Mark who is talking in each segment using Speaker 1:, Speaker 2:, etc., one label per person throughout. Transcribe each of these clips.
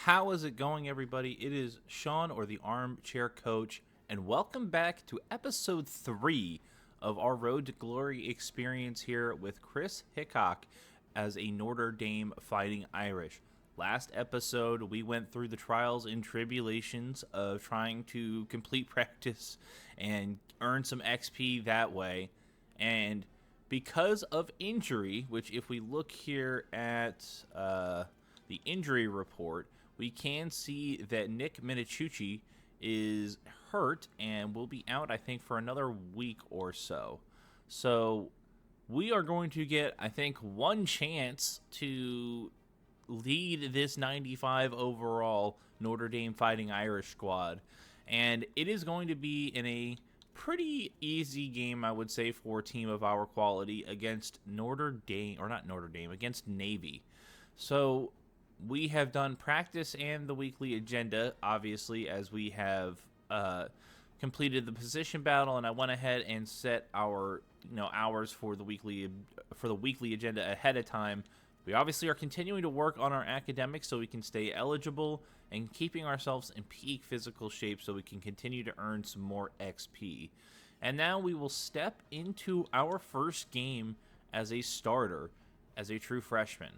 Speaker 1: How is it going, everybody? It is Sean, or the Armchair Coach, and welcome back to episode 3 of our Road to Glory experience here with Kris Hickock as a Notre Dame Fighting Irish. Last episode, we went through the trials and tribulations of trying to complete practice and earn some XP that way. And because of injury, which if we look here at the injury report, we can see that Nick Minicucci is hurt and will be out, I think, for another week or so. So we are going to get, I think, one chance to lead this 95 overall Notre Dame Fighting Irish squad. And it is going to be in a pretty easy game, I would say, for a team of our quality against against Navy. So we have done practice and the weekly agenda, obviously, as we have completed the position battle, and I went ahead and set our hours for the weekly agenda ahead of time. We obviously are continuing to work on our academics so we can stay eligible and keeping ourselves in peak physical shape so we can continue to earn some more XP. And now we will step into our first game as a starter, as a true freshman.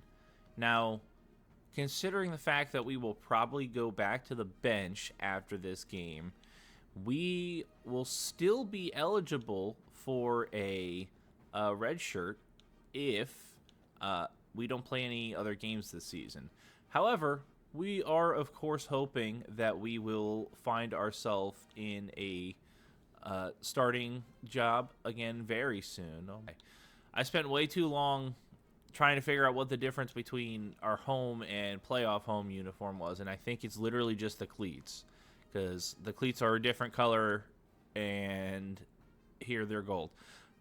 Speaker 1: Now, considering the fact that we will probably go back to the bench after this game, we will still be eligible for a red shirt if we don't play any other games this season. However, we are, of course, hoping that we will find ourselves in a starting job again very soon. Okay. I spent way too long trying to figure out what the difference between our home and playoff home uniform was, and I think it's literally just the cleats, because the cleats are a different color and here they're gold.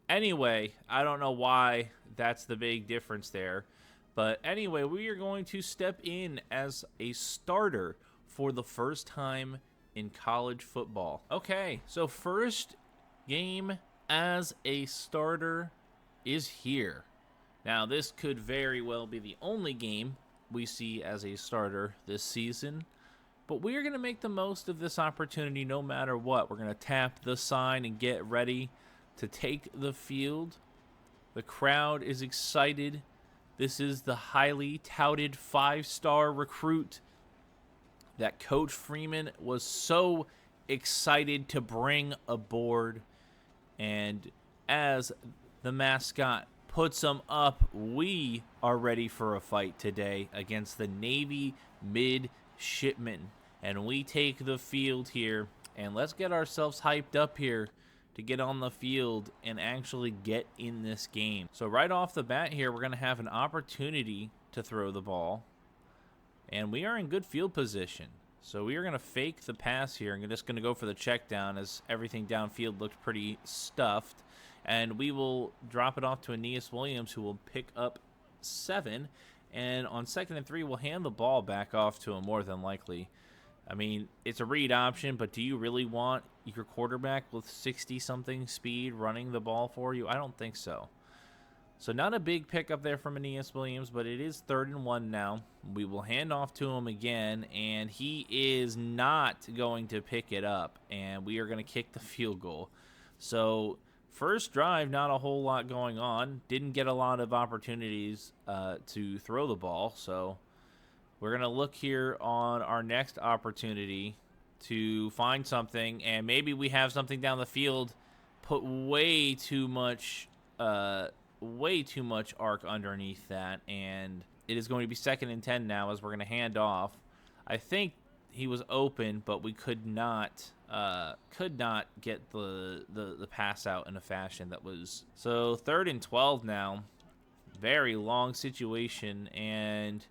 Speaker 1: Anyway, I don't know why that's the big difference there, but anyway, we are going to step in as a starter for the first time in college football. Okay, so first game as a starter is here. Now, this could very well be the only game we see as a starter this season, but we are going to make the most of this opportunity no matter what. We're going to tap the sign and get ready to take the field. The crowd is excited. This is the highly touted 5-star recruit that Coach Freeman was so excited to bring aboard. And as the mascot puts them up, we are ready for a fight today against the Navy midshipmen. And we take the field here, and let's get ourselves hyped up here to get on the field and actually get in this game. So right off the bat here, we're going to have an opportunity to throw the ball, and we are in good field position. So we are going to fake the pass here. I'm just going to go for the check down, as everything downfield looked pretty stuffed. And we will drop it off to Aeneas Williams, who will pick up 7. And on 2nd and 3, we'll hand the ball back off to him more than likely. I mean, it's a read option, but do you really want your quarterback with 60-something speed running the ball for you? I don't think so. So not a big pickup there from Aeneas Williams, but it is 3rd and 1 now. We will hand off to him again, and he is not going to pick it up, and we are going to kick the field goal. So first drive, not a whole lot going on. Didn't get a lot of opportunities to throw the ball, so we're going to look here on our next opportunity to find something, and maybe we have something down the field. Put way too much arc underneath that, and it is going to be 2nd and 10 now as we're going to hand off. I think he was open, but we could not get the pass out in a fashion that was. So 3rd and 12 now. Very long situation, and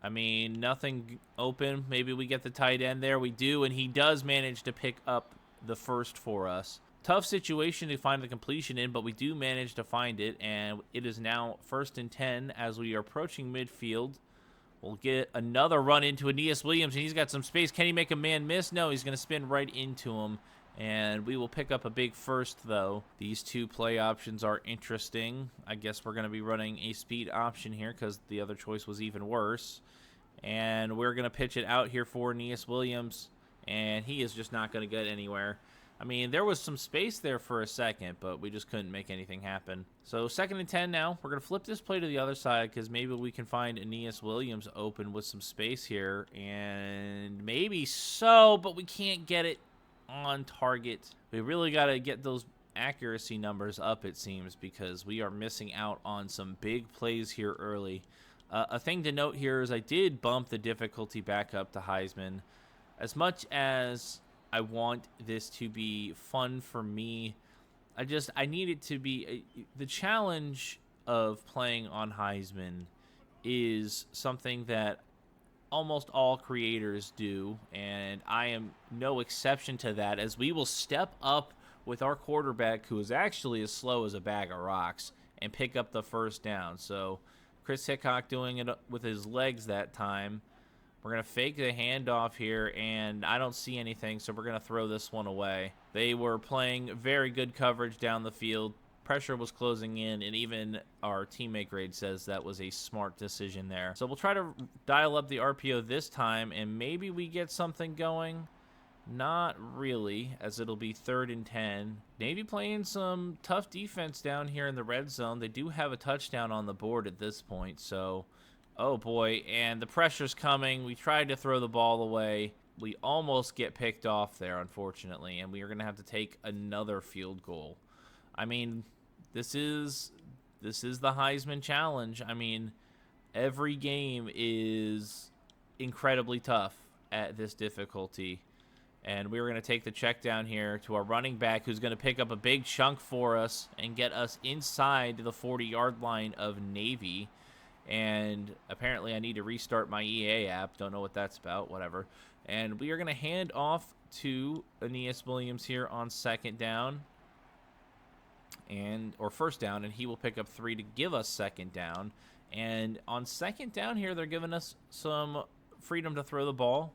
Speaker 1: I mean, nothing open. Maybe we get the tight end there. We do, and he does manage to pick up the first for us. Tough situation to find the completion in, but we do manage to find it, and it is now 1st and 10 as we are approaching midfield. We'll get another run into Aeneas Williams, and he's got some space. Can he make a man miss? No, he's going to spin right into him, and we will pick up a big first, though. These two play options are interesting. I guess we're going to be running a speed option here because the other choice was even worse. And we're going to pitch it out here for Aeneas Williams, and he is just not going to get anywhere. I mean, there was some space there for a second, but we just couldn't make anything happen. So 2nd and 10 now. We're going to flip this play to the other side because maybe we can find Aeneas Williams open with some space here. And maybe so, but we can't get it on target. We really got to get those accuracy numbers up, it seems, because we are missing out on some big plays here early. A thing to note here is I did bump the difficulty back up to Heisman. As much as I want this to be fun for me, I need it to be the challenge of playing on Heisman is something that almost all creators do, and I am no exception to that, as we will step up with our quarterback, who is actually as slow as a bag of rocks, and pick up the first down. So Kris Hickock doing it with his legs that time. We're going to fake the handoff here, and I don't see anything, so we're going to throw this one away. They were playing very good coverage down the field. Pressure was closing in, and even our teammate grade says that was a smart decision there. So we'll try to dial up the RPO this time, and maybe we get something going. Not really, as it'll be 3rd and 10. Navy playing some tough defense down here in the red zone. They do have a touchdown on the board at this point, so... Oh boy, and the pressure's coming. We tried to throw the ball away. We almost get picked off there, unfortunately, and we are going to have to take another field goal. I mean, this is the Heisman Challenge. I mean, every game is incredibly tough at this difficulty. And we're going to take the check down here to our running back, who's going to pick up a big chunk for us and get us inside the 40-yard line of Navy. And apparently I need to restart my EA app. Don't know what that's about. Whatever. And we are going to hand off to Aeneas Williams here on 2nd down. Or 1st down. And he will pick up 3 to give us 2nd down. And on 2nd down here, they're giving us some freedom to throw the ball.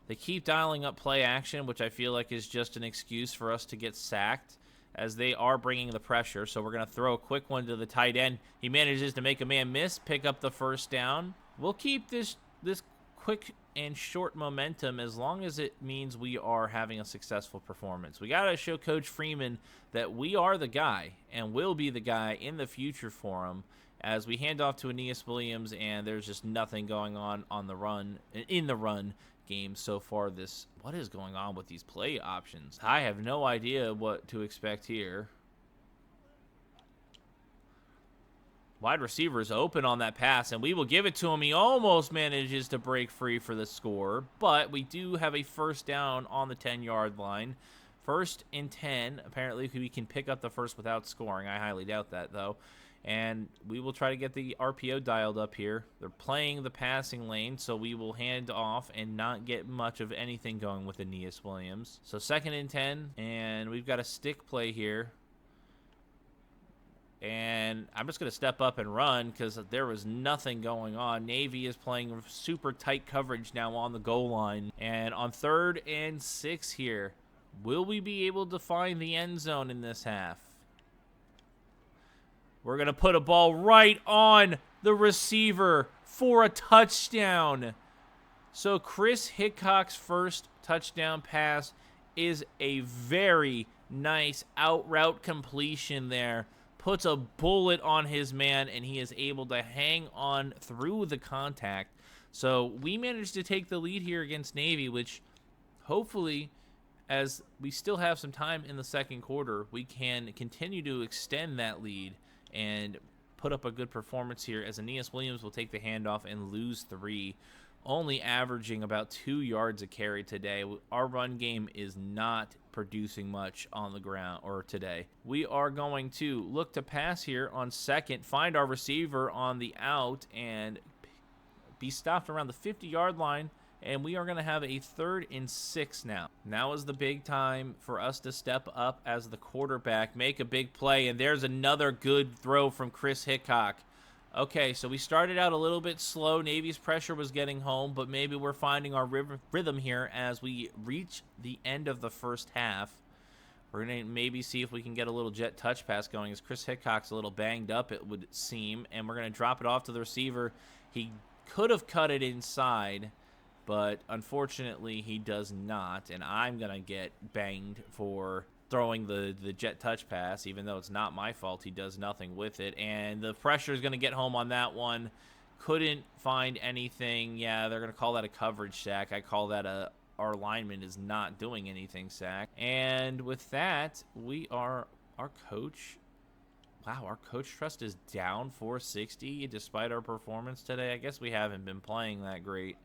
Speaker 1: They keep dialing up play action, which I feel like is just an excuse for us to get sacked, as they are bringing the pressure. So we're going to throw a quick one to the tight end. He manages to make a man miss, pick up the 1st down. We'll keep this quick and short momentum as long as it means we are having a successful performance. We got to show Coach Freeman that we are the guy and will be the guy in the future for him, as we hand off to Aeneas Williams, and there's just nothing going on the run, in the run game so far. What is going on with these play options? I have no idea what to expect here. Wide receiver is open on that pass, and we will give it to him. He almost manages to break free for the score, but we do have a 1st down on the 10-yard line. 1st and 10. Apparently we can pick up the first without scoring. I highly doubt that, though. And we will try to get the RPO dialed up here. They're playing the passing lane, so we will hand off and not get much of anything going with Aeneas Williams. So 2nd and 10, and we've got a stick play here. And I'm just going to step up and run because there was nothing going on. Navy is playing super tight coverage now on the goal line. And on 3rd and 6 here, will we be able to find the end zone in this half? We're going to put a ball right on the receiver for a touchdown. So Kris Hickock's first touchdown pass is a very nice out route completion there. Puts a bullet on his man, and he is able to hang on through the contact. So we managed to take the lead here against Navy, which hopefully, as we still have some time in the 2nd quarter, we can continue to extend that lead and put up a good performance here, as Aeneas Williams will take the handoff and lose 3, only averaging about 2 yards a carry today. Our run game is not producing much on the ground today. We are going to look to pass here on 2nd, find our receiver on the out, and be stopped around the 50-yard line. And we are going to have a 3rd and 6 now. Now is the big time for us to step up as the quarterback, make a big play, and there's another good throw from Kris Hickock. Okay, so we started out a little bit slow. Navy's pressure was getting home, but maybe we're finding our rhythm here as we reach the end of the 1st half. We're going to maybe see if we can get a little jet touch pass going, as Kris Hickock's a little banged up, it would seem, and we're going to drop it off to the receiver. He could have cut it inside, but unfortunately he does not, and I'm going to get banged for throwing the jet touch pass, even though it's not my fault. He does nothing with it, and the pressure is going to get home on that one. Couldn't find anything. Yeah, they're going to call that a coverage sack. I call that our lineman is not doing anything sack. And with that, our coach, wow, our coach trust is down 460 despite our performance today. I guess we haven't been playing that great.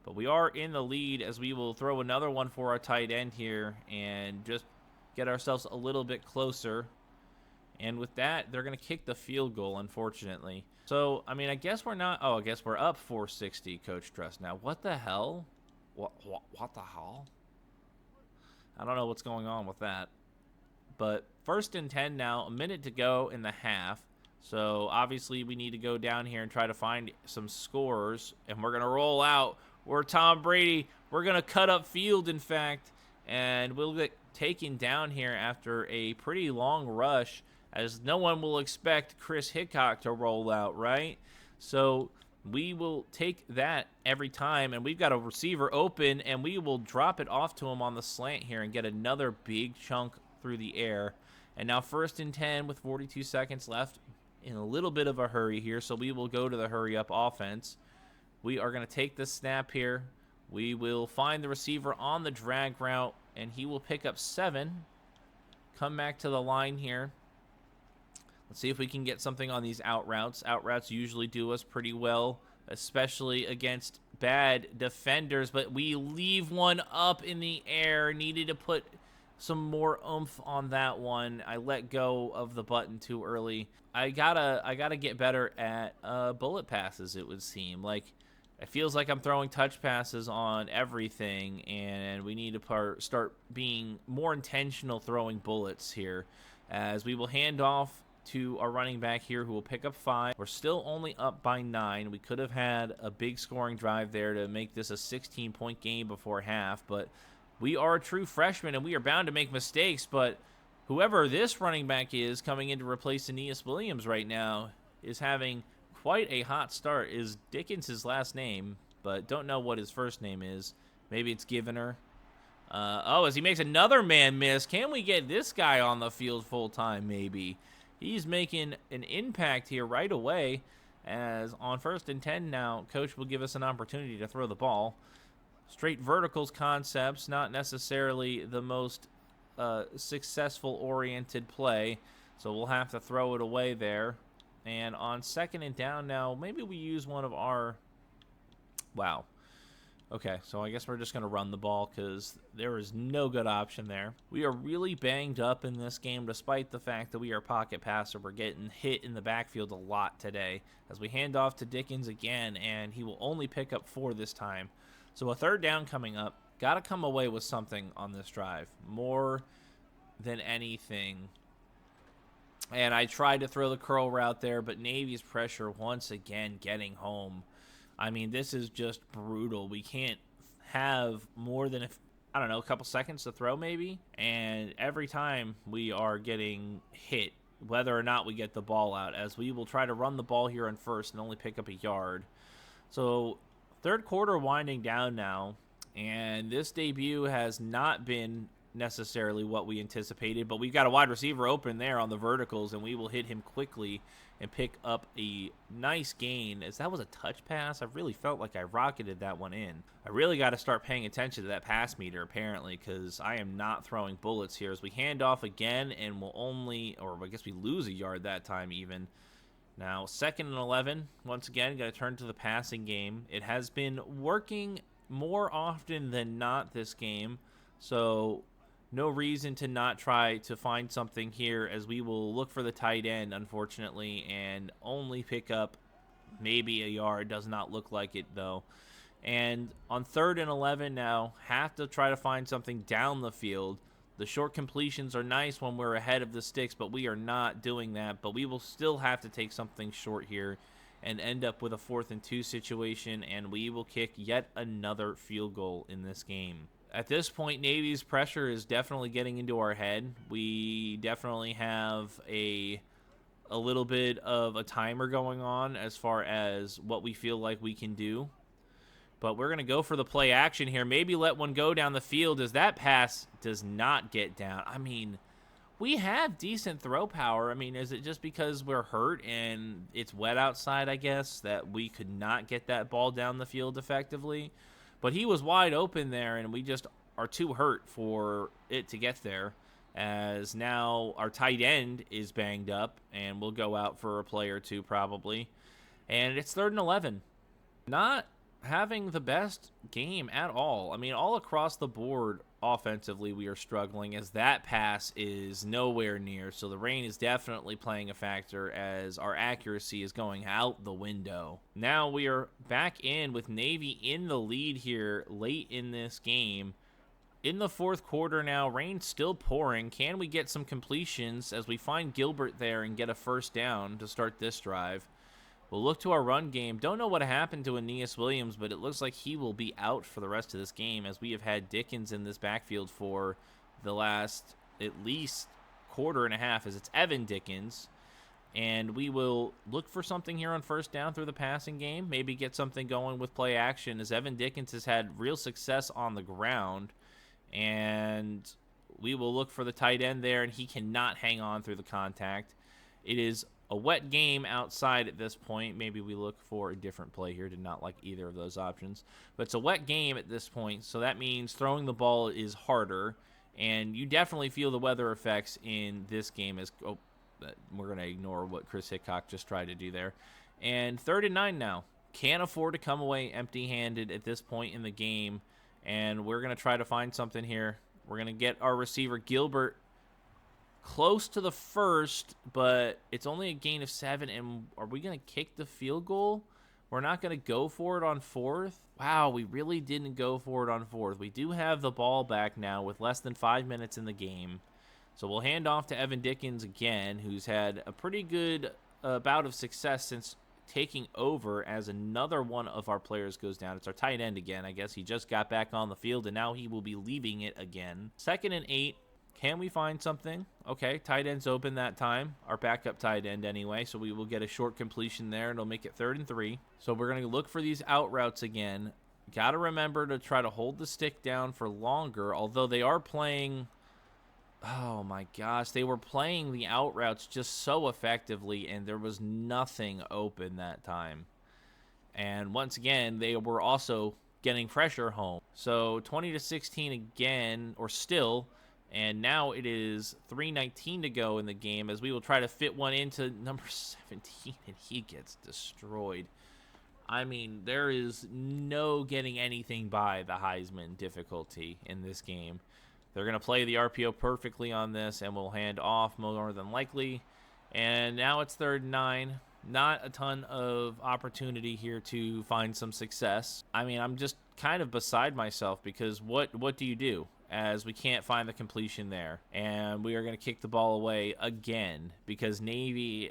Speaker 1: But we are in the lead as we will throw another one for our tight end here and just get ourselves a little bit closer. And with that, they're going to kick the field goal, unfortunately. So, I mean, I guess we're not... Oh, I guess we're up 460, Coach Trust. Now, what the hell? What the hell? I don't know what's going on with that. But 1st and 10 now, a minute to go in the half. So, obviously, we need to go down here and try to find some scorers. And we're going to roll out. We're Tom Brady. We're going to cut up field, in fact. And we'll get taken down here after a pretty long rush, as no one will expect Kris Hickock to roll out, right? So we will take that every time, and we've got a receiver open, and we will drop it off to him on the slant here and get another big chunk through the air. And now 1st and 10 with 42 seconds left, in a little bit of a hurry here, so we will go to the hurry-up offense. We are going to take the snap here. We will find the receiver on the drag route, and he will pick up 7. Come back to the line here. Let's see if we can get something on these out routes. Out routes usually do us pretty well, especially against bad defenders, but we leave one up in the air. Needed to put some more oomph on that one. I let go of the button too early. I gotta get better at bullet passes, it would seem. Like, it feels like I'm throwing touch passes on everything, and we need to start being more intentional throwing bullets here, as we will hand off to our running back here, who will pick up 5. We're still only up by 9. We could have had a big scoring drive there to make this a 16-point game before half, but we are a true freshman, and we are bound to make mistakes, but whoever this running back is coming in to replace Aeneas Williams right now is having quite a hot start. Is Dickens his last name, but don't know what his first name is. Maybe it's Givener. Oh, as he makes another man miss. Can we get this guy on the field full time? Maybe. He's making an impact here right away, as on 1st and 10 now, coach will give us an opportunity to throw the ball. Straight verticals concepts, not necessarily the most successful oriented play, so we'll have to throw it away there. And on 2nd and down now, maybe we use one of our... Wow. Okay, so I guess we're just going to run the ball because there is no good option there. We are really banged up in this game, despite the fact that we are pocket passer. We're getting hit in the backfield a lot today, as we hand off to Dickens again, and he will only pick up 4 this time. So a 3rd down coming up. Got to come away with something on this drive, more than anything. And I tried to throw the curl route there, but Navy's pressure once again getting home. I mean, this is just brutal. We can't have more than, I don't know, a couple seconds to throw maybe. And every time we are getting hit, whether or not we get the ball out, as we will try to run the ball here on 1st and only pick up a yard. So 3rd quarter winding down now, and this debut has not been necessarily what we anticipated, but we've got a wide receiver open there on the verticals, and we will hit him quickly and pick up a nice gain, as that was a touch pass. I really felt like I rocketed that one in. I really got to start paying attention to that pass meter, apparently, because I am not throwing bullets here, as we hand off again, and we'll only, or I guess we lose a yard that time even. Now 2nd and 11, once again, got to turn to the passing game. It has been working more often than not this game, so no reason to not try to find something here, as we will look for the tight end, unfortunately, and only pick up maybe a yard. Does not look like it, though. And on 3rd and 11 now, have to try to find something down the field. The short completions are nice when we're ahead of the sticks, but we are not doing that. But we will still have to take something short here and end up with a 4th and 2 situation, and we will kick yet another field goal in this game. At this point, Navy's pressure is definitely getting into our head. We definitely have a a little bit of a timer going on as far as what we feel like we can do. But we're going to go for the play action here. Maybe let one go down the field as that pass does not get down. I mean, we have decent throw power. I mean, is it just because we're hurt and it's wet outside, I guess, that we could not get that ball down the field effectively? But he was wide open there, and we just are too hurt for it to get there, as now our tight end is banged up, and we'll go out for a play or two probably. And it's 3rd and 11. Not having the best game at all. I mean, all across the board offensively we are struggling, as that pass is nowhere near. So the rain is definitely playing a factor, as our accuracy is going out the window. Now we are back in with Navy in the lead here late in this game. In the 4th quarter now, rain's still pouring. Can we get some completions as we find Gilbert there and get a first down to start this drive? We'll look to our run game. Don't know what happened to Aeneas Williams, but it looks like he will be out for the rest of this game, as we have had Dickens in this backfield for the last at least quarter and a half, as it's Evan Dickens. And we will look for something here on first down through the passing game. Maybe get something going with play action, as Evan Dickens has had real success on the ground. And we will look for the tight end there, and he cannot hang on through the contact. It is a wet game outside at this point. Maybe we look for a different play here. Did not like either of those options. But it's a wet game at this point, so that means throwing the ball is harder. And you definitely feel the weather effects in this game. We're going to ignore what Kris Hickock just tried to do there. And 3rd and 9 now. Can't afford to come away empty-handed at this point in the game. And we're going to try to find something here. We're going to get our receiver Gilbert close to the first, but it's only a gain of 7. And are we going to kick the field goal? We're not going to go for it on 4th. Wow, we really didn't go for it on 4th. We do have the ball back now with less than 5 minutes in the game. So we'll hand off to Evan Dickens again, who's had a pretty good bout of success since taking over, as another one of our players goes down. It's our tight end again. I guess he just got back on the field, and now he will be leaving it again. 2nd and 8. Can we find something? Okay, tight end's open that time. Our backup tight end anyway, so we will get a short completion there, and it'll make it 3rd and 3. So we're going to look for these out routes again. Got to remember to try to hold the stick down for longer, although they are playing... Oh my gosh, they were playing the out routes just so effectively, and there was nothing open that time. And once again, they were also getting pressure home. So 20-16 again, or still, and now it is 3:19 to go in the game, as we will try to fit one into number 17, and he gets destroyed. I mean, there is no getting anything by the Heisman difficulty in this game. They're going to play the RPO perfectly on this, and we'll hand off more than likely. And now it's 3rd and 9. Not a ton of opportunity here to find some success. I mean, I'm just kind of beside myself, because what do you do as we can't find the completion there? And we are going to kick the ball away again, because Navy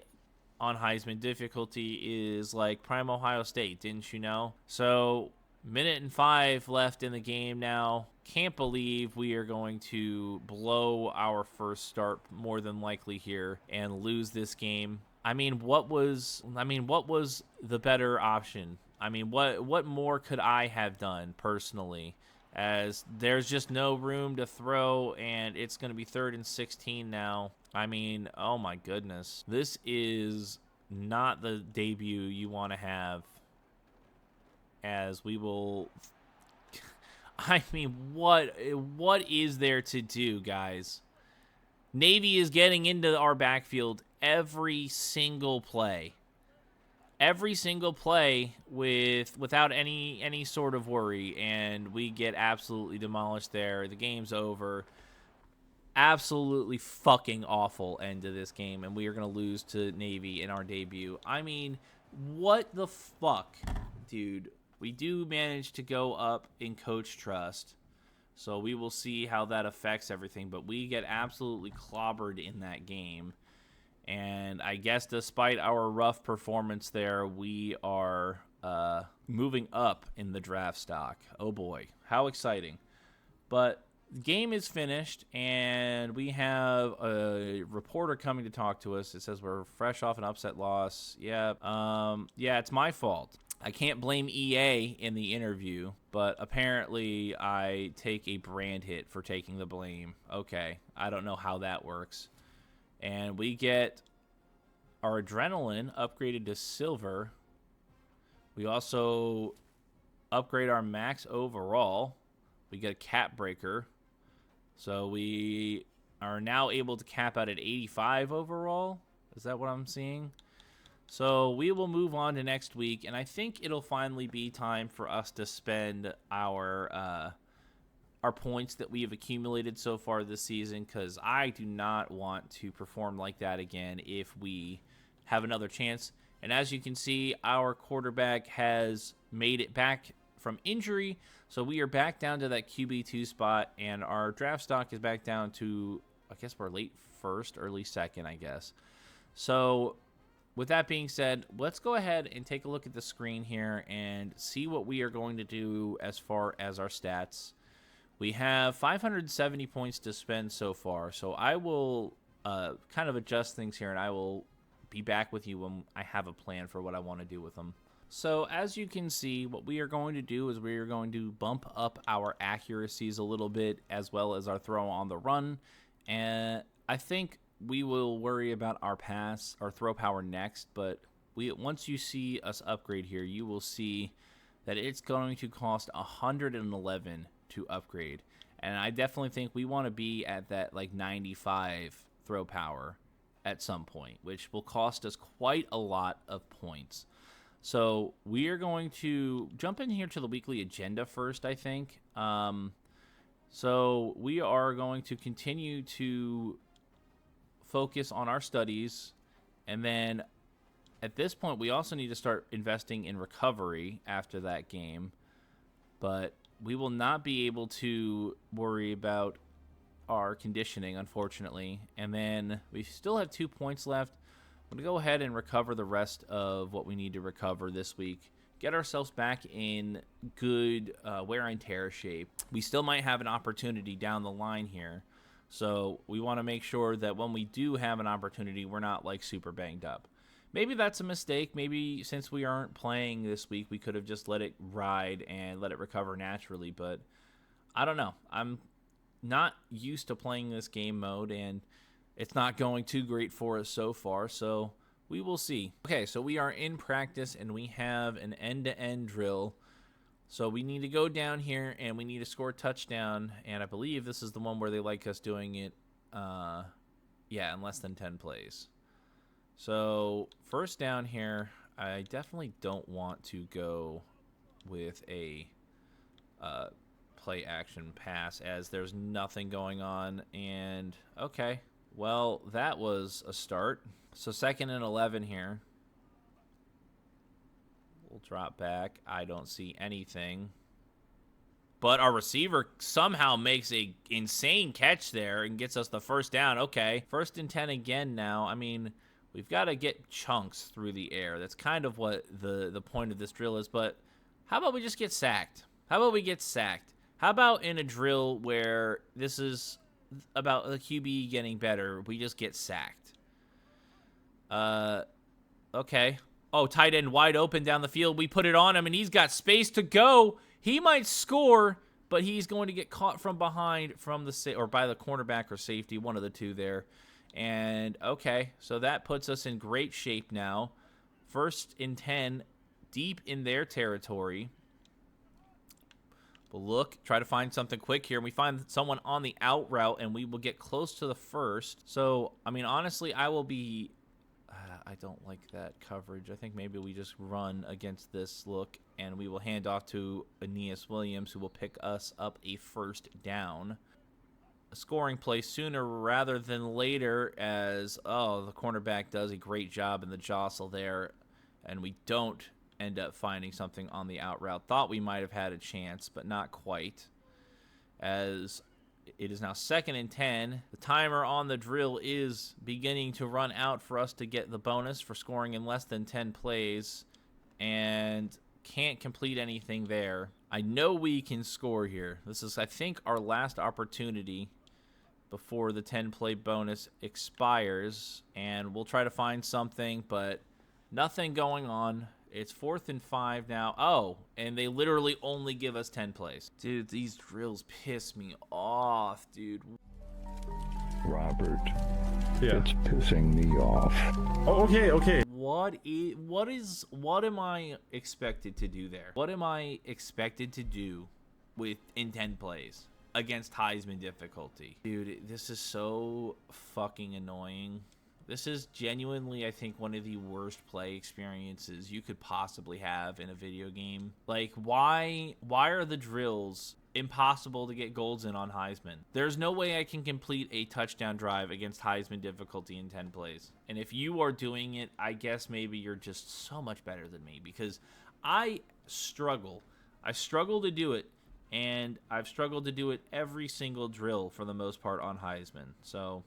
Speaker 1: on Heisman difficulty is like Prime Ohio State, didn't you know? So 1:05 left in the game now. Can't believe we are going to blow our first start more than likely here and lose this game. I mean, what was the better option? I mean, what more could I have done personally? As there's just no room to throw, and it's going to be 3rd and 16 now. I mean, oh my goodness. This is not the debut you want to have, as we will... I mean, what is there to do, guys? Navy is getting into our backfield every single play. Every single play without any sort of worry, and we get absolutely demolished there. The game's over. Absolutely fucking awful end to this game, and we are going to lose to Navy in our debut. I mean, what the fuck, dude? We do manage to go up in coach trust, so we will see how that affects everything, but we get absolutely clobbered in that game. And I guess despite our rough performance there, we are moving up in the draft stock. Oh boy, how exciting. But the game is finished, and we have a reporter coming to talk to us. It says we're fresh off an upset loss. Yeah, yeah, it's my fault. I can't blame EA in the interview, but apparently I take a brand hit for taking the blame. Okay, I don't know how that works. And we get our adrenaline upgraded to silver. We also upgrade our max overall. We get a cap breaker. So we are now able to cap out at 85 overall. Is that what I'm seeing? So we will move on to next week, and I think it'll finally be time for us to spend our points that we have accumulated so far this season, because I do not want to perform like that again if we have another chance. And as you can see, our quarterback has made it back from injury, so we are back down to that QB2 spot, and our draft stock is back down to, I guess we're late first, early second, I guess. So with that being said, let's go ahead and take a look at the screen here and see what we are going to do as far as our stats. We have 570 points to spend so far, so I will kind of adjust things here, and I will be back with you when I have a plan for what I want to do with them. So as you can see, what we are going to do is we are going to bump up our accuracies a little bit, as well as our throw on the run, and I think we will worry about our throw power next, but once you see us upgrade here, you will see that it's going to cost 111 to upgrade. And I definitely think we want to be at that like 95 throw power at some point, which will cost us quite a lot of points. So we are going to jump in here to the weekly agenda first, I think. So we are going to continue to focus on our studies, and then at this point we also need to start investing in recovery after that game, but we will not be able to worry about our conditioning, unfortunately. And then we still have 2 points left. I'm going to go ahead and recover the rest of what we need to recover this week, get ourselves back in good wear and tear shape. We still might have an opportunity down the line here, so we want to make sure that when we do have an opportunity, we're not like super banged up. Maybe that's a mistake. Maybe since we aren't playing this week, we could have just let it ride and let it recover naturally. But I don't know. I'm not used to playing this game mode, and it's not going too great for us so far. So we will see. Okay, so we are in practice, and we have an end-to-end drill. So we need to go down here, and we need to score a touchdown, and I believe this is the one where they like us doing it, yeah, in less than 10 plays. So first down here, I definitely don't want to go with a play action pass, as there's nothing going on, and okay, well, that was a start. So 2nd and 11 here. We'll drop back. I don't see anything. But our receiver somehow makes a insane catch there and gets us the first down. Okay, 1st and 10 again now. I mean, we've got to get chunks through the air. That's kind of what the point of this drill is. But how about we just get sacked? How about we get sacked? How about in a drill where this is about the QB getting better, we just get sacked? Okay. Oh, tight end wide open down the field. We put it on him, and he's got space to go. He might score, but he's going to get caught from behind from or by the cornerback or safety, one of the two there. And, okay, so that puts us in great shape now. 1st and 10, deep in their territory. We'll look, try to find something quick here. We find someone on the out route, and we will get close to the first. So, I mean, honestly, I will be... I don't like that coverage. I think maybe we just run against this look, and we will hand off to Aeneas Williams, who will pick us up a 1st down. A scoring play sooner rather than later, as, oh, the cornerback does a great job in the jostle there, and we don't end up finding something on the out route. Thought we might have had a chance, but not quite, as it is now 2nd and 10. The timer on the drill is beginning to run out for us to get the bonus for scoring in less than 10 plays, and can't complete anything there. I know we can score here. This is, I think, our last opportunity before the 10-play bonus expires, and we'll try to find something, but nothing going on. It's 4th and 5 now. Oh, and they literally only give us 10 plays. Dude, these drills piss me off, dude.
Speaker 2: Robert,
Speaker 3: Yeah.
Speaker 2: it's pissing me off.
Speaker 3: Oh, okay.
Speaker 1: What am I expected to do there? What am I expected to do in 10 plays against Heisman difficulty? Dude, this is so fucking annoying. This is genuinely, I think, one of the worst play experiences you could possibly have in a video game. Like, why are the drills impossible to get golds in on Heisman? There's no way I can complete a touchdown drive against Heisman difficulty in 10 plays. And if you are doing it, I guess maybe you're just so much better than me, because I struggle. I struggle to do it, and I've struggled to do it every single drill for the most part on Heisman. So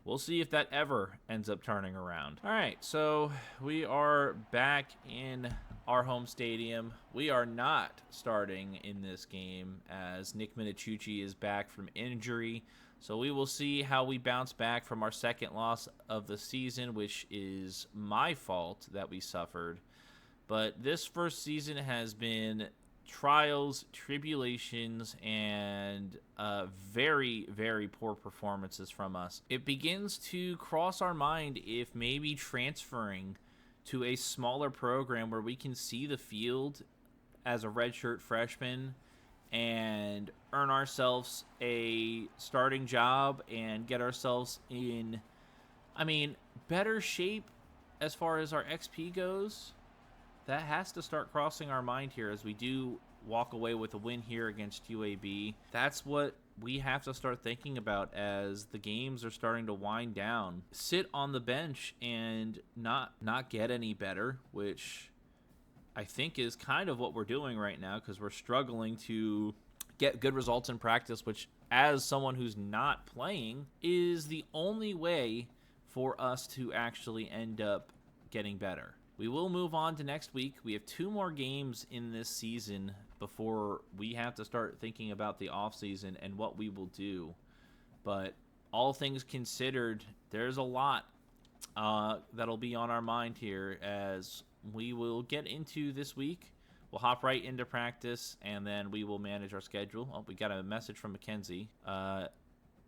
Speaker 1: we'll see if that ever ends up turning around. All right, so we are back in our home stadium. We are not starting in this game as Nick Minichucci is back from injury. So we will see how we bounce back from our second loss of the season, which is my fault that we suffered. But this first season has been trials, tribulations, and very, very poor performances from us. It begins to cross our mind if maybe transferring to a smaller program where we can see the field as a redshirt freshman and earn ourselves a starting job and get ourselves in, better shape as far as our XP goes. That has to start crossing our mind here as we do walk away with a win here against UAB. That's what we have to start thinking about as the games are starting to wind down. Sit on the bench and not get any better, which I think is kind of what we're doing right now, because we're struggling to get good results in practice, which, as someone who's not playing, is the only way for us to actually end up getting better. We will move on to next week. We have 2 more games in this season before we have to start thinking about the offseason and what we will do. But all things considered, there's a lot that'll be on our mind here as we will get into this week. We'll hop right into practice, and then we will manage our schedule. Oh, we got a message from Mackenzie.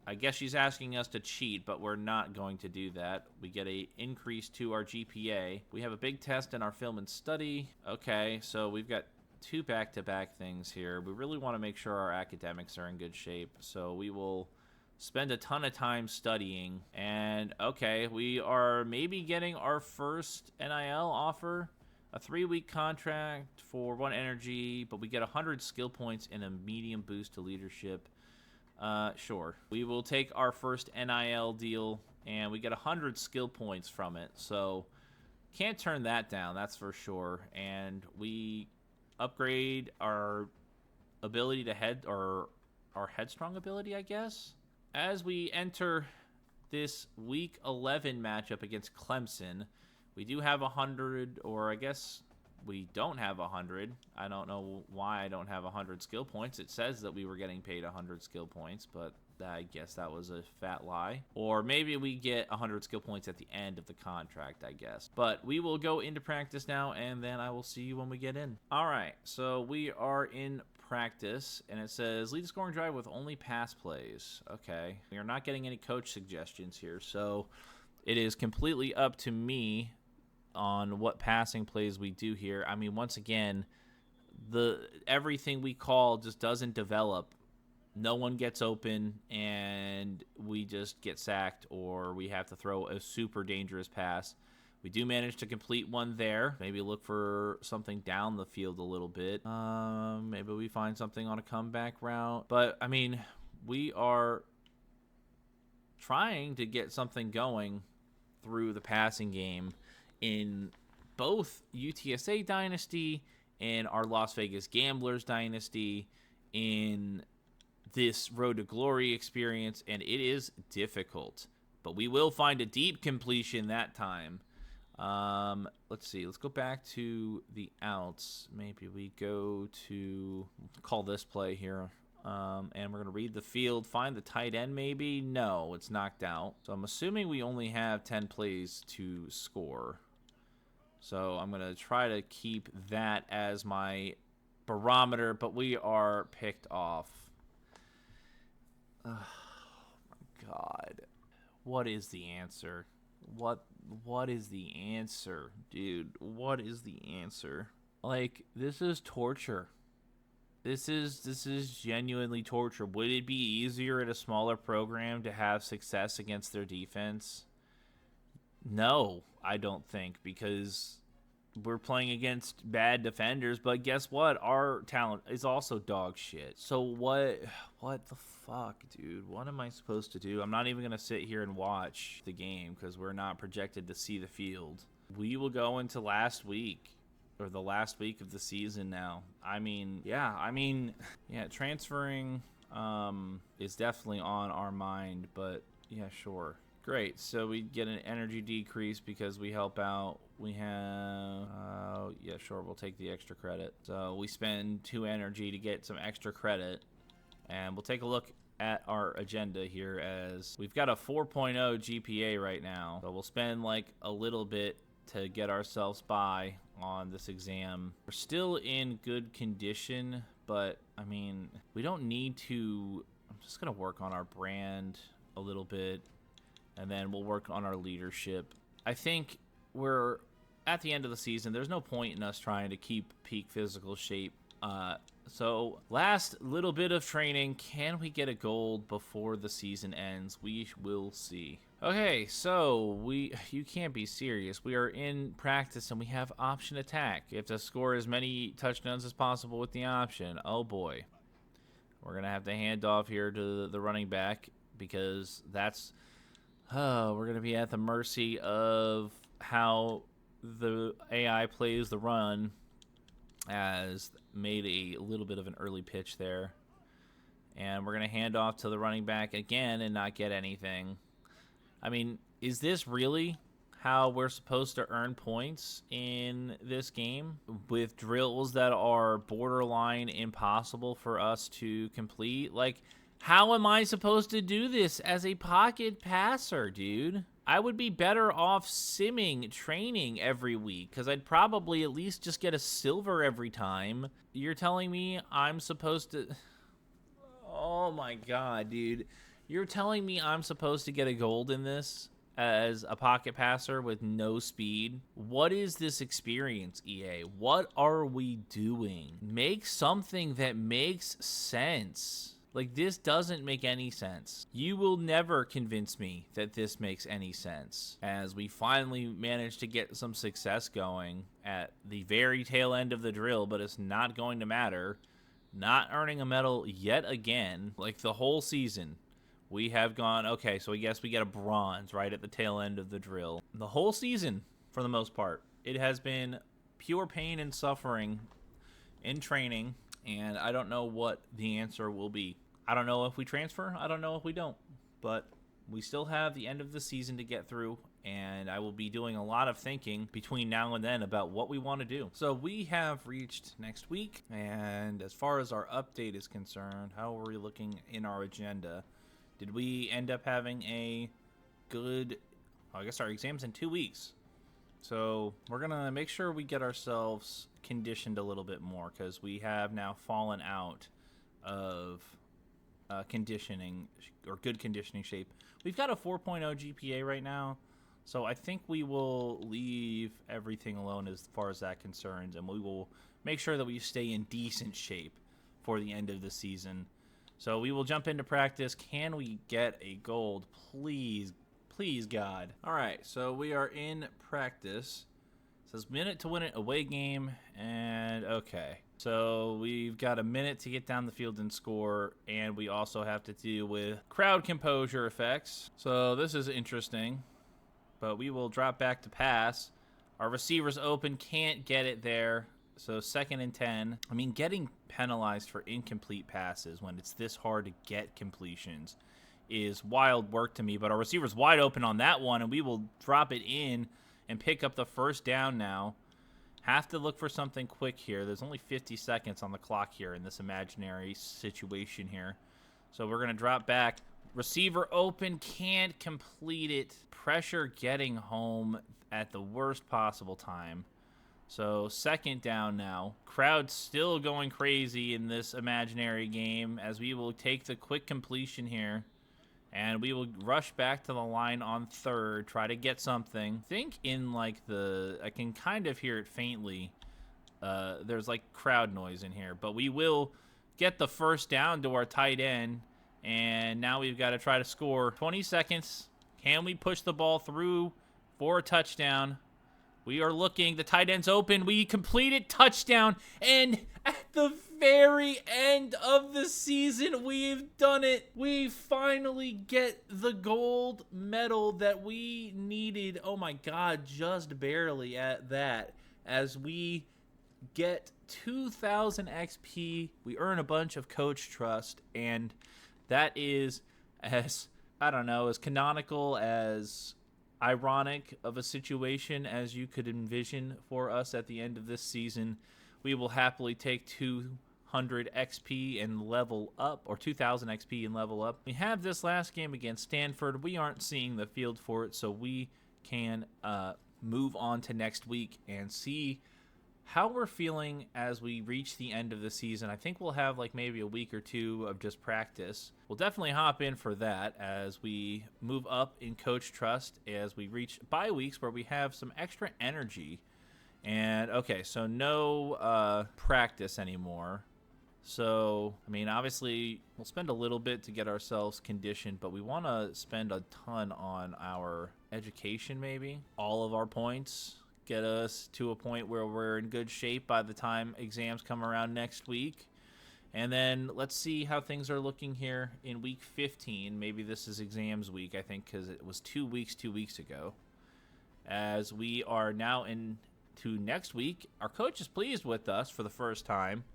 Speaker 1: I guess she's asking us to cheat, but we're not going to do that. We get a increase to our GPA. We have a big test in our film and study. Okay, so we've got 2 back-to-back things here. We really want to make sure our academics are in good shape, so we will spend a ton of time studying. And okay, we are maybe getting our first NIL offer, a 3-week contract for 1 energy, but we get 100 skill points and a medium boost to leadership. Sure. We will take our first NIL deal, and we get 100 skill points from it. So can't turn that down, that's for sure. And we upgrade our ability to our headstrong ability, I guess. As we enter this week 11 matchup against Clemson, we do have 100, or I guess we don't have 100. I don't know why I don't have 100 skill points. It says that we were getting paid 100 skill points, but I guess that was a fat lie. Or maybe we get 100 skill points at the end of the contract, I guess. But we will go into practice now, and then I will see you when we get in. All right, so we are in practice, and it says lead a scoring drive with only pass plays. Okay, we are not getting any coach suggestions here, so it is completely up to me on what passing plays we do here. Once again, everything we call just doesn't develop. No one gets open, and we just get sacked, or we have to throw a super dangerous pass. We do manage to complete one there. Maybe look for something down the field a little bit. Maybe we find something on a comeback route. But, we are trying to get something going through the passing game in both UTSA Dynasty and our Las Vegas Gamblers Dynasty, in this Road to Glory experience, and it is difficult. But we will find a deep completion that time. Let's see. Let's go back to the outs. Maybe we go to call this play here. And we're going to read the field, find the tight end maybe. No, it's knocked out. So I'm assuming we only have 10 plays to score. So I'm going to try to keep that as my barometer, but we are picked off. Oh my God. What is the answer? What is the answer, dude? What is the answer? Like, this is torture. This is genuinely torture. Would it be easier at a smaller program to have success against their defense? No, I don't think, because we're playing against bad defenders, but guess what? Our talent is also dog shit. So what the fuck, dude? What am I supposed to do? I'm not even going to sit here and watch the game because we're not projected to see the field. We will go into last week, or the last week of the season now. Transferring is definitely on our mind, but yeah, sure. Great, so we get an energy decrease because we help out. We have, we'll take the extra credit. So we spend 2 energy to get some extra credit, and we'll take a look at our agenda here as we've got a 4.0 GPA right now. So we'll spend like a little bit to get ourselves by on this exam. We're still in good condition, but I mean, we don't need to. I'm just gonna work on our brand a little bit, and then we'll work on our leadership. I think we're at the end of the season. There's no point in us trying to keep peak physical shape. So last little bit of training. Can we get a gold before the season ends? We will see. Okay, so you can't be serious. We are in practice and we have option attack. You have to score as many touchdowns as possible with the option. Oh boy. We're going to have to hand off here to the running back because that's we're going to be at the mercy of how the AI plays the run, as made a little bit of an early pitch there. And we're going to hand off to the running back again and not get anything. I mean, is this really how we're supposed to earn points in this game? With drills that are borderline impossible for us to complete? Like, how am I supposed to do this as a pocket passer, dude? I would be better off simming training every week because I'd probably at least just get a silver every time. You're telling me I'm supposed to... Oh my God, dude. You're telling me I'm supposed to get a gold in this as a pocket passer with no speed? What is this experience, EA? What are we doing? Make something that makes sense. Like, this doesn't make any sense. You will never convince me that this makes any sense, as we finally managed to get some success going at the very tail end of the drill, but it's not going to matter. Not earning a medal yet again, like the whole season. We have gone, okay, so I guess we get a bronze right at the tail end of the drill. The whole season, for the most part, it has been pure pain and suffering in training, and I don't know what the answer will be. I don't know if we transfer. I don't know if we don't. But we still have the end of the season to get through, and I will be doing a lot of thinking between now and then about what we want to do. So we have reached next week, and as far as our update is concerned, how are we looking in our agenda? Did we end up having a good... I guess our exam's in 2 weeks. So we're going to make sure we get ourselves conditioned a little bit more, because we have now fallen out of... conditioning or good conditioning shape. We've got a 4.0 GPA right now, so I think we will leave everything alone as far as that concerns, and we will make sure that we stay in decent shape for the end of the season. So we will jump into practice. Can we get a gold? Please, please, God. All right, so we are in practice. It says minute to win it, away game, and okay. So we've got a minute to get down the field and score, and we also have to deal with crowd composure effects. So this is interesting, but we will drop back to pass. Our receiver's open, can't get it there. So 2nd and 10. I mean, getting penalized for incomplete passes when it's this hard to get completions is wild work to me, but our receiver's wide open on that one, and we will drop it in. and pick up the first down now. Have to look for something quick here. There's only 50 seconds on the clock here in this imaginary situation here. So we're going to drop back. Receiver open, can't complete it. Pressure getting home at the worst possible time. So second down now. Crowd still going crazy in this imaginary game as we will take the quick completion here. And we will rush back to the line on third, try to get something. I think in like I can kind of hear it faintly. There's like crowd noise in here. But we will get the first down to our tight end. And now we've got to try to score. 20 seconds. Can we push the ball through for a touchdown? We are looking. The tight end's open. We completed touchdown. And at the very end of the season, we've done it. We finally get the gold medal that we needed. Oh my God, just barely at that. As we get 2,000 XP, we earn a bunch of coach trust, and that is as, I don't know, as canonical, as ironic of a situation as you could envision for us at the end of this season. We will happily take 200 XP and level up, or 2,000 XP and level up. We have this last game against Stanford. We aren't seeing the field for it, so we can move on to next week and see how we're feeling as we reach the end of the season. I think we'll have like maybe a week or two of just practice. We'll definitely hop in for that as we move up in coach trust, as we reach bye weeks where we have some extra energy. And okay, so no practice anymore. So, I mean, obviously we'll spend a little bit to get ourselves conditioned, but we want to spend a ton on our education, maybe. All of our points. Get us to a point where we're in good shape by the time exams come around next week. And then let's see how things are looking here in week 15. Maybe this is exams week, I think, because it was 2 weeks 2 weeks ago. As we are now into next week, our coach is pleased with us for the first time.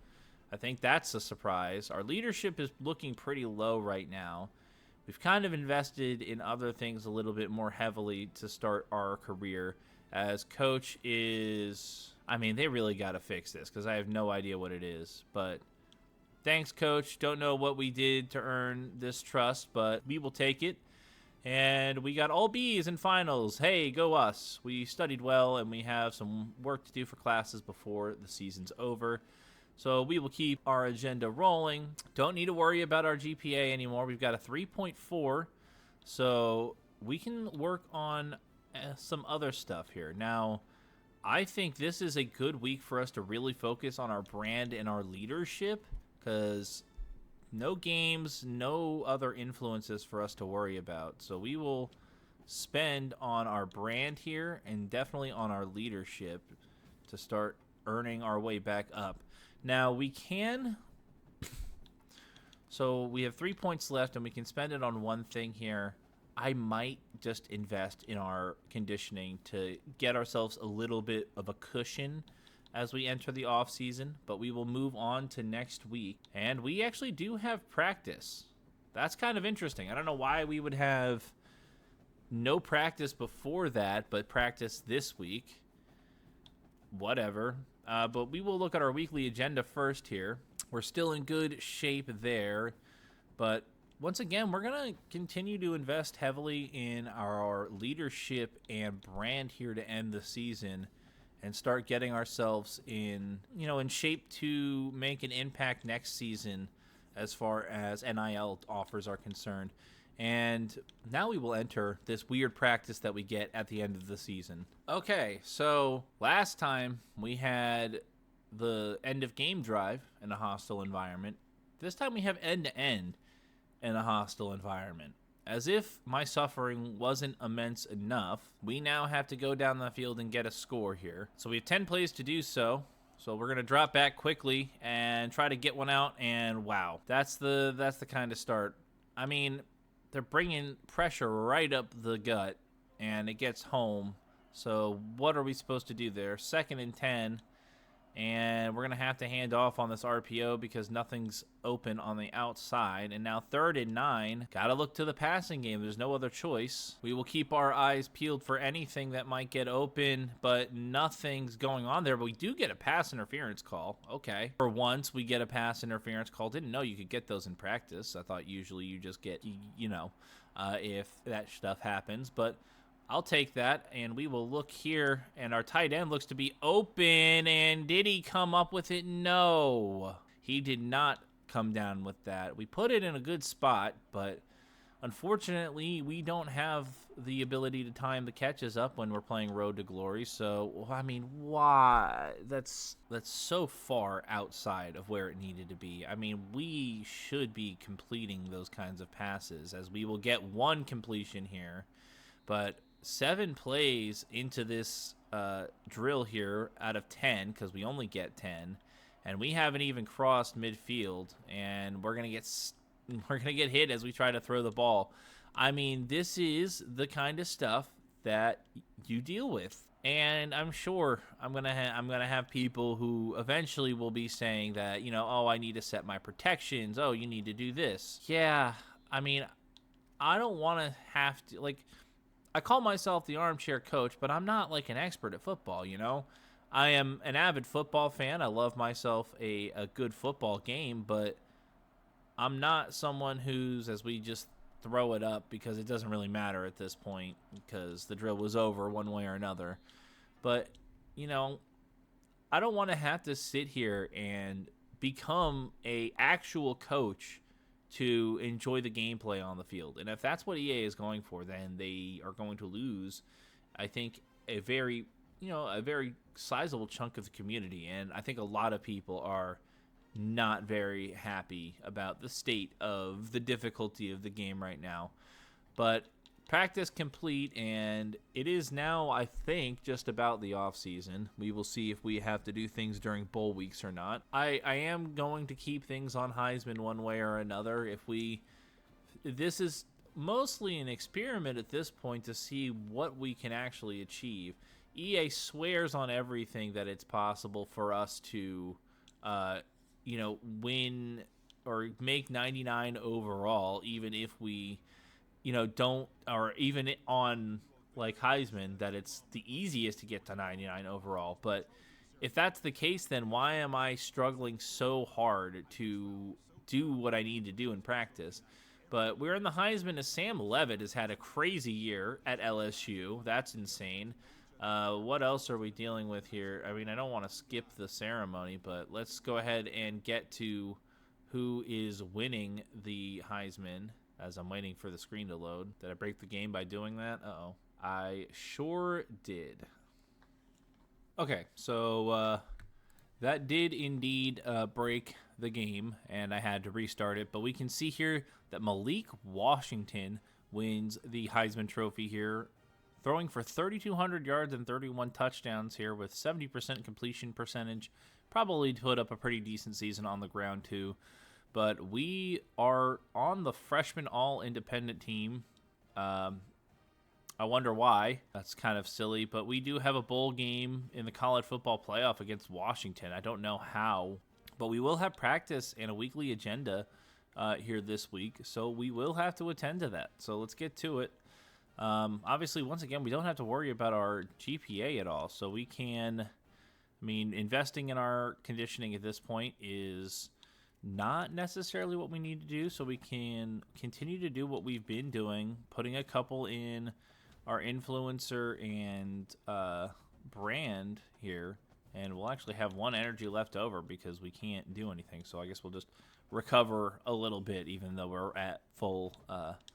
Speaker 1: I think that's a surprise. Our leadership is looking pretty low right now. We've kind of invested in other things a little bit more heavily to start our career. As coach is, I mean, they really got to fix this because I have no idea what it is. But thanks, coach. Don't know what we did to earn this trust, but we will take it. And we got all B's in finals. Hey, go us. We studied well, and we have some work to do for classes before the season's over. So we will keep our agenda rolling. Don't need to worry about our GPA anymore. We've got a 3.4, so we can work on some other stuff here. Now, I think this is a good week for us to really focus on our brand and our leadership, because no games, no other influences for us to worry about. So we will spend on our brand here and definitely on our leadership to start earning our way back up. Now, we can... So we have 3 points left, and we can spend it on one thing here. I might just invest in our conditioning to get ourselves a little bit of a cushion as we enter the off season, but we will move on to next week. And we actually do have practice. That's kind of interesting. I don't know why we would have no practice before that, but practice this week. Whatever. But we will look at our weekly agenda first here. We're still in good shape there, but once again, we're going to continue to invest heavily in our leadership and brand here to end the season and start getting ourselves in shape to make an impact next season as far as NIL offers are concerned. And now we will enter this weird practice that we get at the end of the season. Okay, so last time we had the end of game drive in a hostile environment. This time we have end-to-end in a hostile environment. As if my suffering wasn't immense enough, we now have to go down the field and get a score here. So we have 10 plays to do so. So we're going to drop back quickly and try to get one out, and wow. That's the kind of start. I mean, they're bringing pressure right up the gut, and it gets home. So what are we supposed to do there? 2nd and 10. And we're going to have to hand off on this RPO because nothing's open on the outside. And now 3rd and 9. Got to look to the passing game. There's no other choice. We will keep our eyes peeled for anything that might get open, but nothing's going on there. But we do get a pass interference call. Okay. For once, we get a pass interference call. Didn't know you could get those in practice. I thought usually you just get, if that stuff happens. But I'll take that, and we will look here, and our tight end looks to be open, and did he come up with it? No. He did not come down with that. We put it in a good spot, but unfortunately, we don't have the ability to time the catches up when we're playing Road to Glory, so, I mean, why? That's so far outside of where it needed to be. I mean, we should be completing those kinds of passes, as we will get one completion here, but 7 plays into this drill here out of 10, because we only get 10, and we haven't even crossed midfield, and we're gonna get hit as we try to throw the ball. I mean, this is the kind of stuff that you deal with, and I'm sure I'm gonna have people who eventually will be saying that, oh, I need to set my protections. Oh, you need to do this. Yeah, I mean, I don't want to have to, like, I call myself the armchair coach, but I'm not like an expert at football, I am an avid football fan. I love myself a good football game, but I'm not someone who's, as we just throw it up because it doesn't really matter at this point because the drill was over one way or another. But, I don't want to have to sit here and become a actual coach to enjoy the gameplay on the field. And if that's what EA is going for, then they are going to lose, I think, a very sizable chunk of the community. And I think a lot of people are not very happy about the state of the difficulty of the game right now. But practice complete, and it is now, I think, just about the off-season. We will see if we have to do things during bowl weeks or not. I am going to keep things on Heisman one way or another. This is mostly an experiment at this point to see what we can actually achieve. EA swears on everything that it's possible for us to, win or make 99 overall, even if we don't, or even on like Heisman, that it's the easiest to get to 99 overall. But if that's the case, then why am I struggling so hard to do what I need to do in practice? But we're in the Heisman as Sam Levitt has had a crazy year at LSU. That's insane. What else are we dealing with here? I mean, I don't want to skip the ceremony, but let's go ahead and get to who is winning the Heisman. As I'm waiting for the screen to load. Did I break the game by doing that? Uh-oh. I sure did. Okay, so that did indeed break the game, and I had to restart it. But we can see here that Malik Washington wins the Heisman Trophy here, throwing for 3,200 yards and 31 touchdowns here with 70% completion percentage. Probably put up a pretty decent season on the ground, too. But we are on the freshman all-independent team. I wonder why. That's kind of silly. But we do have a bowl game in the college football playoff against Washington. I don't know how. But we will have practice and a weekly agenda here this week. So we will have to attend to that. So let's get to it. Obviously, once again, we don't have to worry about our GPA at all. So we can, investing in our conditioning at this point is not necessarily what we need to do, so we can continue to do what we've been doing, putting a couple in our influencer and brand here, and we'll actually have one energy left over because we can't do anything, so I guess we'll just recover a little bit even though we're at full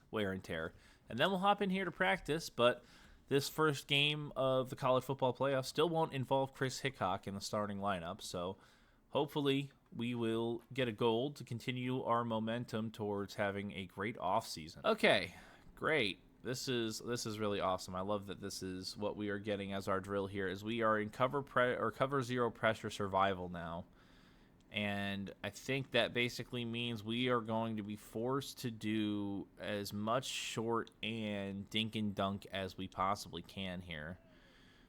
Speaker 1: wear and tear. And then we'll hop in here to practice, but this first game of the college football playoff still won't involve Kris Hickock in the starting lineup, so hopefully we will get a gold to continue our momentum towards having a great offseason. Okay, great. This is really awesome. I love that this is what we are getting as our drill here, as we are in cover zero pressure survival now. And I think that basically means we are going to be forced to do as much short and dink and dunk as we possibly can here.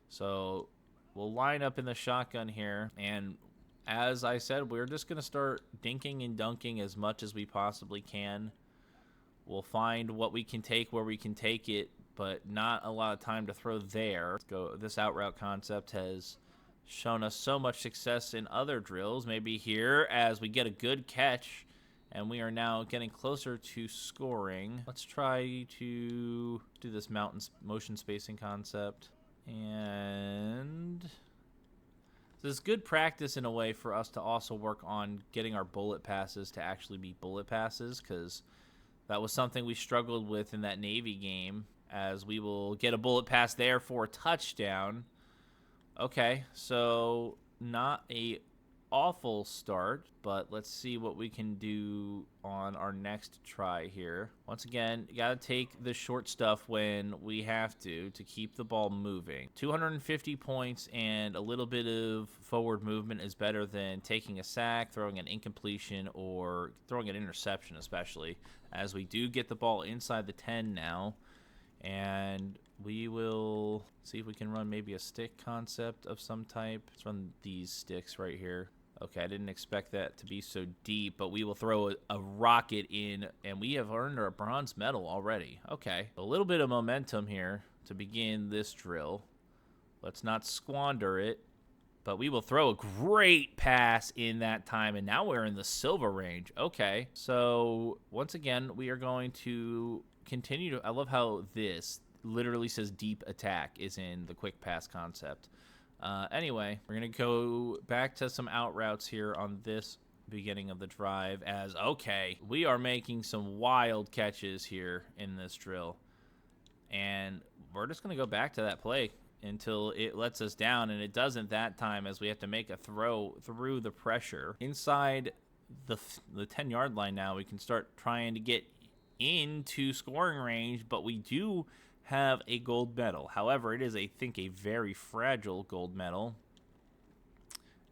Speaker 1: So we'll line up in the shotgun here, and as I said, we're just going to start dinking and dunking as much as we possibly can. We'll find what we can take where we can take it, but not a lot of time to throw there. Let's go. This out route concept has shown us so much success in other drills. Maybe here as we get a good catch, and we are now getting closer to scoring. Let's try to do this motion spacing concept. And this is good practice in a way for us to also work on getting our bullet passes to actually be bullet passes, because that was something we struggled with in that Navy game, as we will get a bullet pass there for a touchdown. Okay, so not a awful start, but let's see what we can do on our next try here. Once again, you gotta take the short stuff when we have to keep the ball moving. 250 points and a little bit of forward movement is better than taking a sack, throwing an incompletion, or throwing an interception, especially as we do get the ball inside the 10 now. And we will see if we can run maybe a stick concept of some type. Let's run these sticks right here. Okay, I didn't expect that to be so deep, but we will throw a rocket in, and we have earned our bronze medal already. Okay, a little bit of momentum here to begin this drill. Let's not squander it, but we will throw a great pass in that time, and now we're in the silver range. Okay, so once again, we are going to continue to... I love how this literally says deep attack is in the quick pass concept. Anyway, we're going to go back to some out routes here on this beginning of the drive as, okay, we are making some wild catches here in this drill. And we're just going to go back to that play until it lets us down, and it doesn't that time, as we have to make a throw through the pressure. Inside the 10-yard line now, we can start trying to get into scoring range, but we do have a gold medal. However, it is, I think, a very fragile gold medal,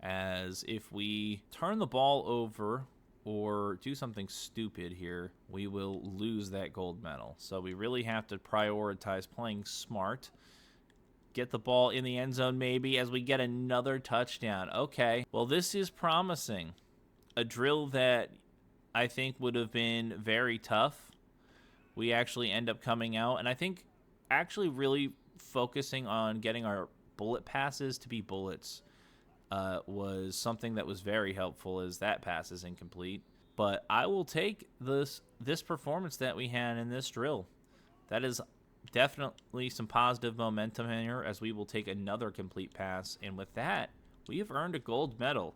Speaker 1: as if we turn the ball over or do something stupid here, we will lose that gold medal. So we really have to prioritize playing smart, get the ball in the end zone maybe as we get another touchdown. Okay, well, this is promising. A drill that I think would have been very tough, we actually end up coming out, and I think actually really focusing on getting our bullet passes to be bullets was something that was very helpful, as that pass is incomplete. But I will take this performance that we had in this drill. That is definitely some positive momentum here, as we will take another complete pass, and with that, we have earned a gold medal.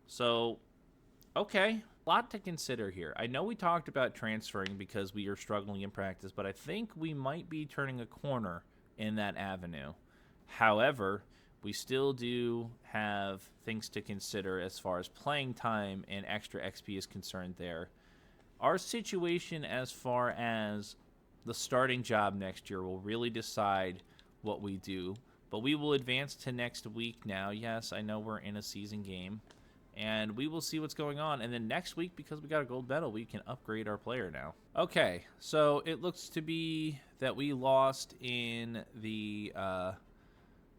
Speaker 1: So, okay, a lot to consider here. I know we talked about transferring because we are struggling in practice, but I think we might be turning a corner in that avenue. However, we still do have things to consider as far as playing time and extra XP is concerned there. Our situation as far as the starting job next year will really decide what we do, but we will advance to next week now. Yes, I know we're in a season game, and we will see what's going on. And then next week, because we got a gold medal, we can upgrade our player now. Okay, so it looks to be that we lost in the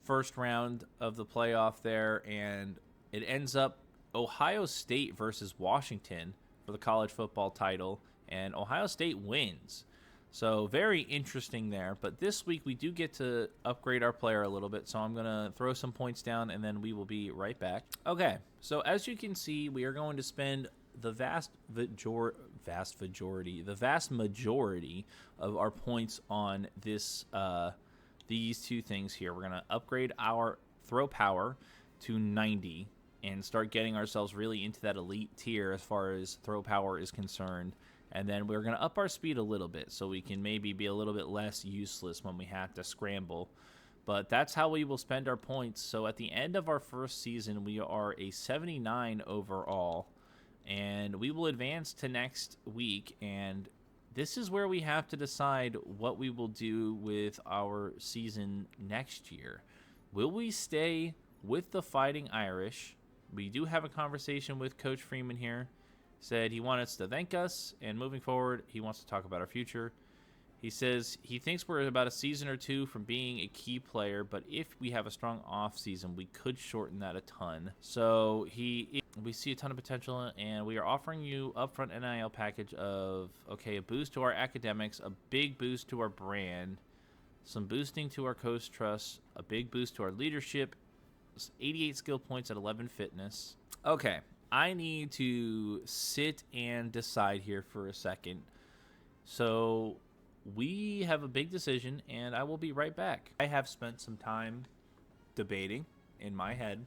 Speaker 1: first round of the playoff there, and it ends up Ohio State versus Washington for the college football title, and Ohio State wins. So very interesting there. But this week we do get to upgrade our player a little bit, so I'm going to throw some points down, and then we will be right back. Okay, so as you can see, we are going to spend the vast majority of our points on this these two things here. We're going to upgrade our throw power to 90 and start getting ourselves really into that elite tier as far as throw power is concerned. And then we're going to up our speed a little bit so we can maybe be a little bit less useless when we have to scramble. But that's how we will spend our points. So at the end of our first season, we are a 79 overall. And we will advance to next week. And this is where we have to decide what we will do with our season next year. Will we stay with the Fighting Irish? We do have a conversation with Coach Freeman here. Said he wanted us to thank us, and moving forward, he wants to talk about our future. He says he thinks we're about a season or two from being a key player, but if we have a strong offseason, we could shorten that a ton. So we see a ton of potential, and we are offering you upfront NIL package of, okay, a boost to our academics, a big boost to our brand, some boosting to our coach trust, a big boost to our leadership, 88 skill points at 11 fitness. Okay, I need to sit and decide here for a second. So we have a big decision, and I will be right back. I have spent some time debating in my head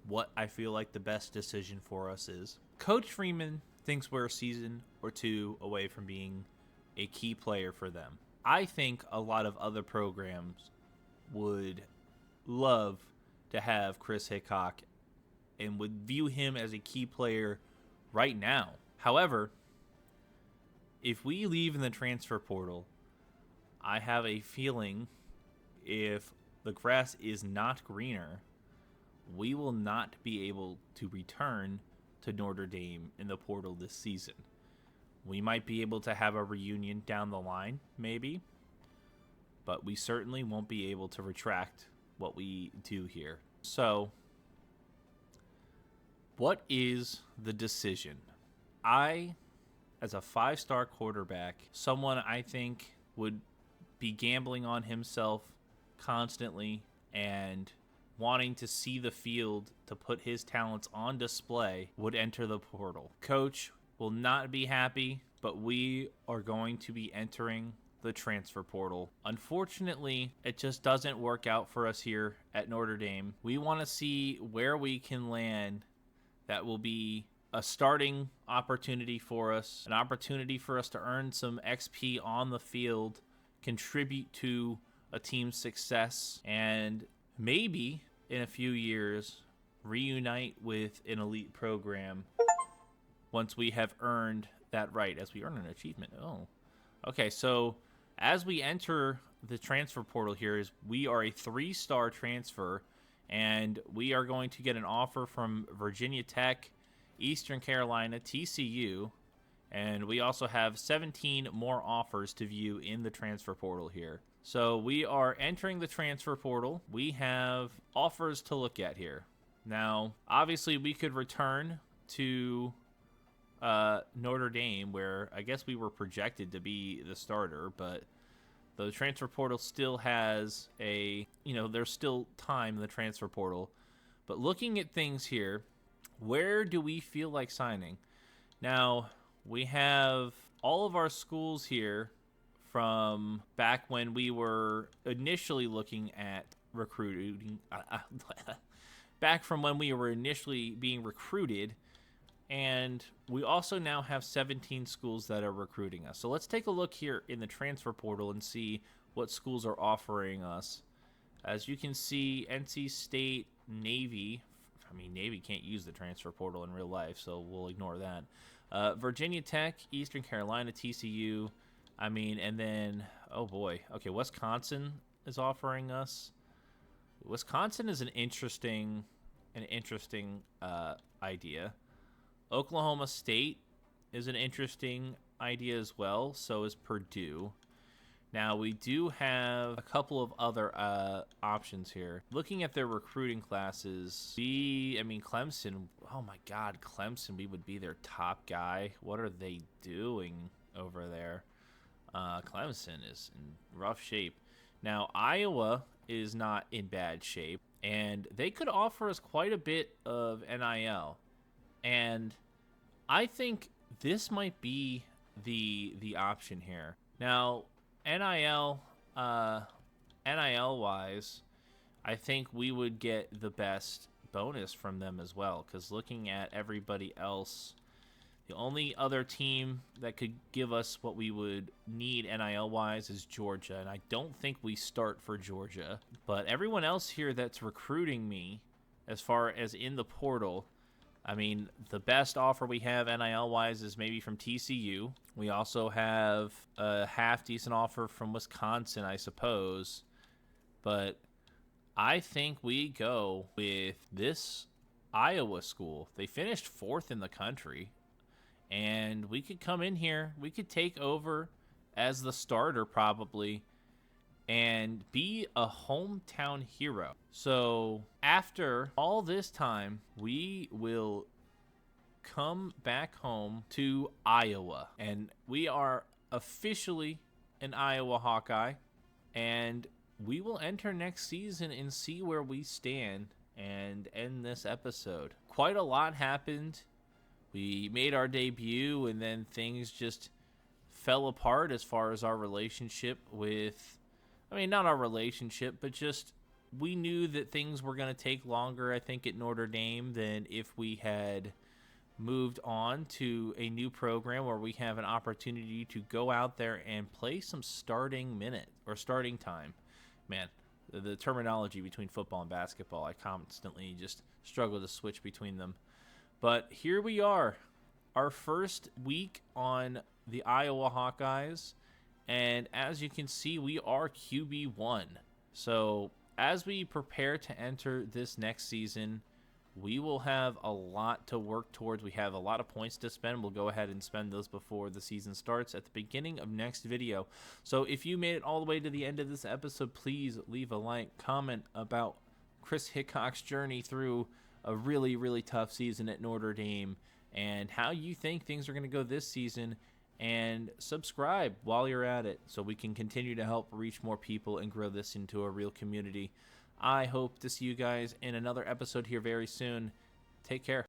Speaker 1: what I feel like the best decision for us is. Coach Freeman thinks we're a season or two away from being a key player for them. I think a lot of other programs would love to have Kris Hickock and would view him as a key player right now. However, if we leave in the transfer portal, I have a feeling if the grass is not greener, we will not be able to return to Notre Dame in the portal this season. We might be able to have a reunion down the line, maybe, but we certainly won't be able to retract what we do here. So, what is the decision? I, as a 5-star quarterback, someone I think would be gambling on himself constantly and wanting to see the field to put his talents on display, would enter the portal. Coach will not be happy, but we are going to be entering the transfer portal. Unfortunately, it just doesn't work out for us here at Notre Dame. We want to see where we can land that will be a starting opportunity for us, an opportunity for us to earn some XP on the field, contribute to a team's success, and maybe in a few years reunite with an elite program once we have earned that right, as we earn an achievement. Oh, okay. So as we enter the transfer portal here, is we are a 3-star transfer, and we are going to get an offer from Virginia Tech, Eastern Carolina, TCU, and we also have 17 more offers to view in the transfer portal here. So we are entering the transfer portal. We have offers to look at here. Now, obviously, we could return to Notre Dame, where I guess we were projected to be the starter, but the transfer portal still has there's still time in the transfer portal. But looking at things here, where do we feel like signing? Now, we have all of our schools here from back when we were initially looking at recruiting, back from when we were initially being recruited, and we also now have 17 schools that are recruiting us. So let's take a look here in the transfer portal and see what schools are offering us. As you can see, NC State, Navy. I mean, Navy can't use the transfer portal in real life, so we'll ignore that. Virginia Tech, Eastern Carolina, TCU. I mean, and then, oh boy. Okay, Wisconsin is offering us. Wisconsin is an interesting idea. Oklahoma State is an interesting idea as well. So is Purdue. Now, we do have a couple of other options here. Looking at their recruiting classes, Clemson, oh my God, Clemson, we would be their top guy. What are they doing over there? Clemson is in rough shape. Now, Iowa is not in bad shape, and they could offer us quite a bit of NIL. And I think this might be the option here. Now, NIL wise, I think we would get the best bonus from them as well, because looking at everybody else, the only other team that could give us what we would need NIL wise is Georgia, and I don't think we start for Georgia. But everyone else here that's recruiting me, as far as in the portal, I mean, the best offer we have NIL-wise is maybe from TCU. We also have a half-decent offer from Wisconsin, I suppose. But I think we go with this Iowa school. They finished 4th in the country. And we could come in here. We could take over as the starter probably and be a hometown hero. So after all this time, we will come back home to Iowa, and we are officially an Iowa Hawkeye, and we will enter next season and see where we stand and end this episode. Quite a lot happened. We made our debut, and then things just fell apart as far as our relationship with, I mean, not our relationship, but just we knew that things were going to take longer, I think, at Notre Dame than if we had moved on to a new program where we have an opportunity to go out there and play some starting minute or starting time. Man, the terminology between football and basketball, I constantly just struggle to switch between them. But here we are, our first week on the Iowa Hawkeyes, and as you can see, we are QB1. So as we prepare to enter this next season, we will have a lot to work towards. We have a lot of points to spend. We'll go ahead and spend those before the season starts at the beginning of next video. So if you made it all the way to the end of this episode, please leave a like, comment about Kris Hickock's journey through a really, really tough season at Notre Dame and how you think things are going to go this season, and subscribe while you're at it so we can continue to help reach more people and grow this into a real community. I hope to see you guys in another episode here very soon. Take care.